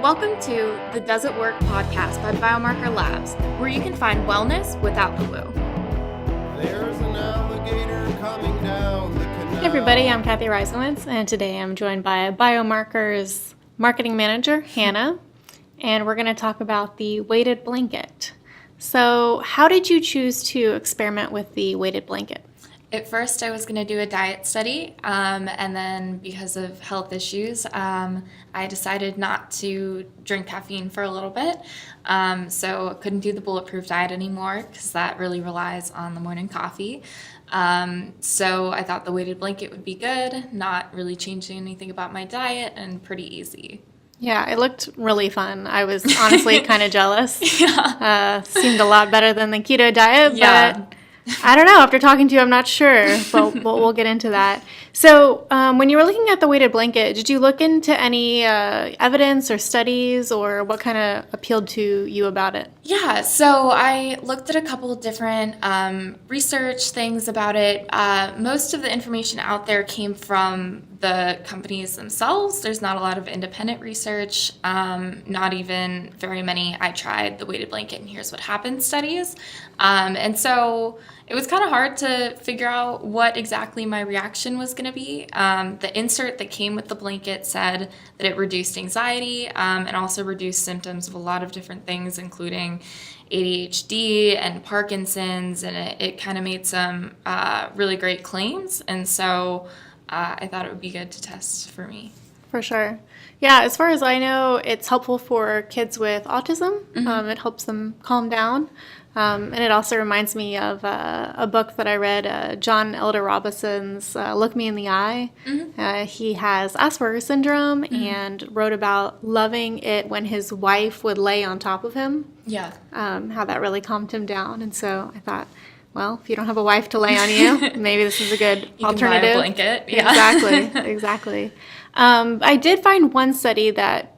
Welcome to the Does It Work podcast by Biomarker Labs, where you can find wellness without the woo. There's an alligator coming down the canal. Hey everybody, I'm Kathy Reisenwitz, and today I'm joined by Biomarker's marketing manager, Hannah, and we're going to talk about the weighted blanket. So how did you choose to experiment with the weighted blanket? At first, I was going to do a diet study, and then because of health issues, I decided not to drink caffeine for a little bit. So I couldn't do the bulletproof diet anymore because that really relies on the morning coffee. So I thought the weighted blanket would be good, not really changing anything about my diet, and pretty easy. Yeah, it looked really fun. I was honestly kind of jealous. Yeah. Seemed a lot better than the keto diet, Yeah. but I don't know. After talking to you, I'm not sure, but we'll get into that. So when you were looking at the weighted blanket, did you look into any evidence or studies, or what kind of appealed to you about it? Yeah, so I looked at a couple of different research things about it. Most of the information out there came from the companies themselves. There's not a lot of independent research, not even very many I tried the weighted blanket and here's what happened studies. And so it was kind of hard to figure out what exactly my reaction was going to be. The insert that came with the blanket said that it reduced anxiety and also reduced symptoms of a lot of different things, including ADHD and Parkinson's, and it kind of made some really great claims. And so I thought it would be good to test for me. For sure. Yeah, as far as I know, it's helpful for kids with autism. Mm-hmm. It helps them calm down. And it also reminds me of a book that I read, John Elder Robinson's Look Me in the Eye. Mm-hmm. He has Asperger's syndrome and wrote about loving it when his wife would lay on top of him, Yeah. how that really calmed him down. And so I thought, well, if you don't have a wife to lay on you, maybe this is a good You alternative. can buy a blanket. Yeah. Exactly. I did find one study that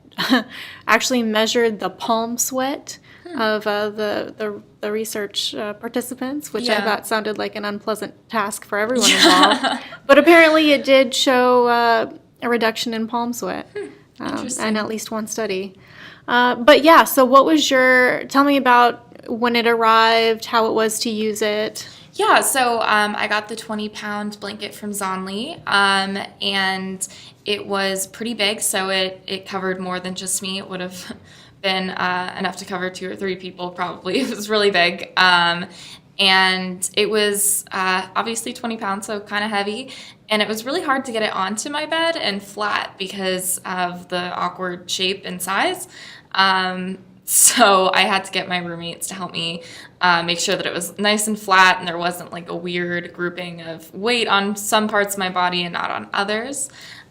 actually measured the palm sweat of the research participants, which I thought sounded like an unpleasant task for everyone involved. But apparently it did show a reduction in palm sweat in at least one study. But yeah, so what was tell me about when it arrived, how it was to use it. Yeah, so I got the 20-pound blanket from ZonLi, and it was pretty big, so it covered more than just me. It would have been enough to cover 2 or 3 people probably. It was really big. And it was obviously 20 pounds, so kind of heavy. And it was really hard to get it onto my bed and flat because of the awkward shape and size. So I had to get my roommates to help me make sure that it was nice and flat and there wasn't like a weird grouping of weight on some parts of my body and not on others.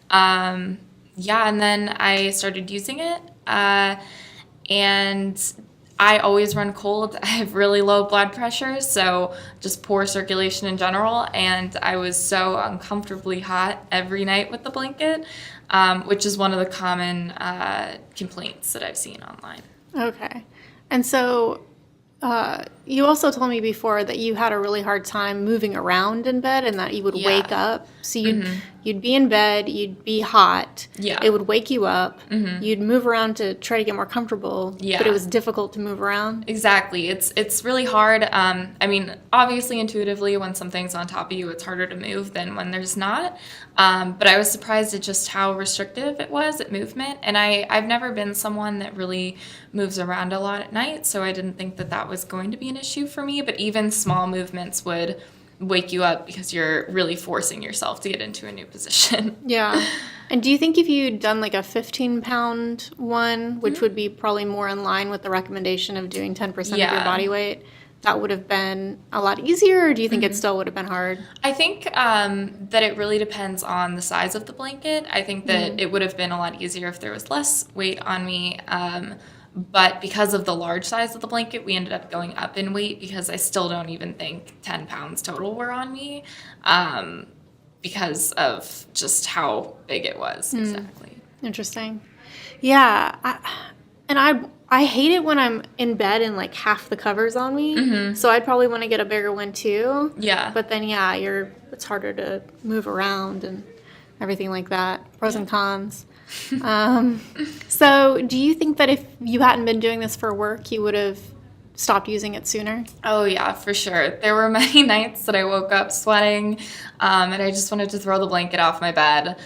And then I started using it. And I always run cold. I have really low blood pressure, so just poor circulation in general. And I was so uncomfortably hot every night with the blanket, which is one of the common complaints that I've seen online. Okay. And so you also told me before that you had a really hard time moving around in bed and that you would wake up. So you'd be in bed, you'd be hot. Yeah. It would wake you up. You'd move around to try to get more comfortable. Yeah. But it was difficult to move around. Exactly. It's really hard. I mean, obviously, intuitively, when something's on top of you, it's harder to move than when there's not. But I was surprised at just how restrictive it was at movement. And I've never been someone that really moves around a lot at night, so I didn't think that was going to be an issue for me. But even small movements would wake you up because you're really forcing yourself to get into a new position. Yeah. And do you think if you'd done like a 15-pound one, which would be probably more in line with the recommendation of doing 10% of your body weight, that would have been a lot easier, or do you think it still would have been hard? I think that it really depends on the size of the blanket. I think that it would have been a lot easier if there was less weight on me. But because of the large size of the blanket, we ended up going up in weight because I still don't even think 10 pounds total were on me because of just how big it was. Exactly. Interesting. Yeah. I hate it when I'm in bed and like half the cover's on me. So I'd probably want to get a bigger one too. Yeah. But then, it's harder to move around and everything like that. Pros and cons. So do you think that if you hadn't been doing this for work, you would have stopped using it sooner? Oh, yeah, for sure. There were many nights that I woke up sweating, and I just wanted to throw the blanket off my bed,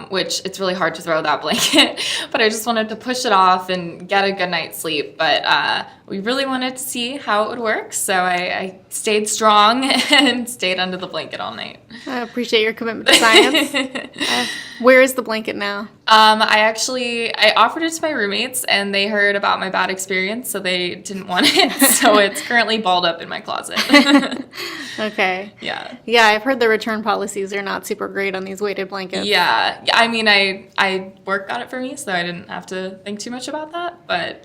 which it's really hard to throw that blanket, but I just wanted to push it off and get a good night's sleep. But we really wanted to see how it would work, so I stayed strong and stayed under the blanket all night. I appreciate your commitment to science. Where is the blanket now? I offered it to my roommates, and they heard about my bad experience, so they didn't want it. So it's currently balled up in my closet. Okay. Yeah. Yeah, I've heard the return policies are not super great on these weighted blankets. Yeah. I mean, I work got it for me, so I didn't have to think too much about that. But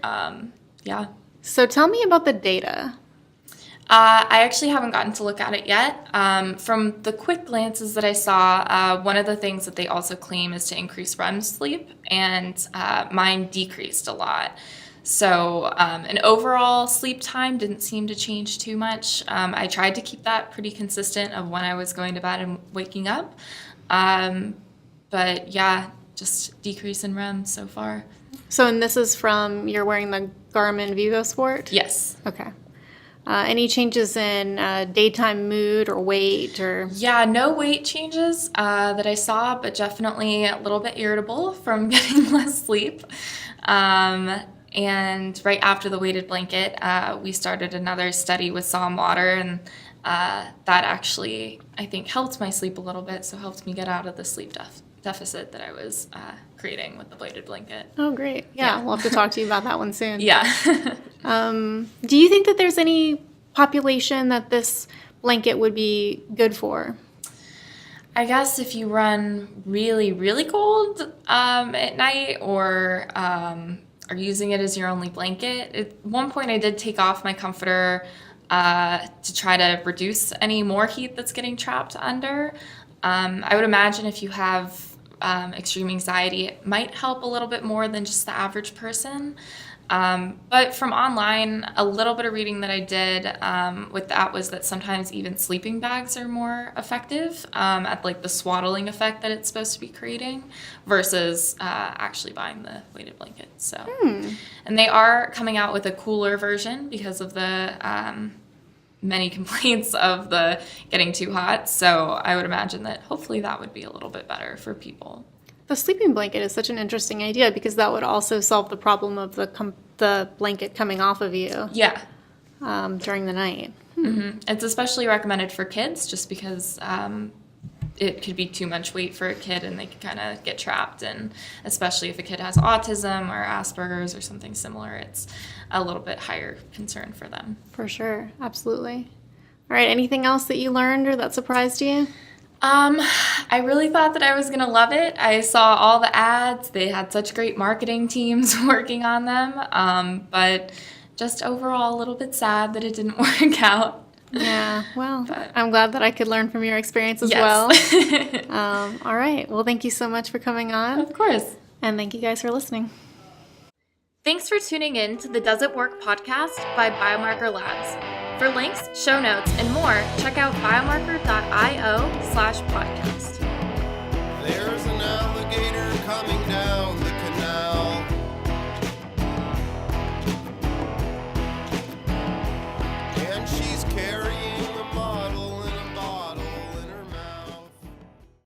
yeah. So tell me about the data. I actually haven't gotten to look at it yet. From the quick glances that I saw, one of the things that they also claim is to increase REM sleep, and mine decreased a lot. So an overall sleep time didn't seem to change too much. I tried to keep that pretty consistent of when I was going to bed and waking up. But yeah, just decrease in REM so far. So, and this is from, you're wearing the Garmin VivoSport? Yes. Okay. Any changes in daytime mood or weight or? Yeah, no weight changes that I saw, but definitely a little bit irritable from getting less sleep. And right after the weighted blanket, we started another study with salt and water, and that actually, I think, helped my sleep a little bit, so helped me get out of the sleep deficit that I was creating with the weighted blanket. Oh, great. Yeah, we'll have to talk to you about that one soon. Yeah. Do you think that there's any population that this blanket would be good for? I guess if you run really, really cold at night, or are using it as your only blanket. At one point I did take off my comforter to try to reduce any more heat that's getting trapped under. I would imagine if you have extreme anxiety, it might help a little bit more than just the average person. But from online, a little bit of reading that I did with that was that sometimes even sleeping bags are more effective at like the swaddling effect that it's supposed to be creating versus actually buying the weighted blanket. So, and they are coming out with a cooler version because of the many complaints of the getting too hot. So I would imagine that hopefully that would be a little bit better for people. The sleeping blanket is such an interesting idea because that would also solve the problem of the blanket coming off of you. Yeah. During the night. Mm-hmm. It's especially recommended for kids just because it could be too much weight for a kid and they could kind of get trapped. And especially if a kid has autism or Asperger's or something similar, it's a little bit higher concern for them. For sure. Absolutely. All right. Anything else that you learned or that surprised you? I really thought that I was going to love it. I saw all the ads. They had such great marketing teams working on them. But just overall a little bit sad that it didn't work out. Yeah, well, I'm glad that I could learn from your experience as well. All right. Well, thank you so much for coming on. Of course. And thank you guys for listening. Thanks for tuning in to the Does It Work podcast by Biomarker Labs. For links, show notes, and more, check out biomarker.io/podcast.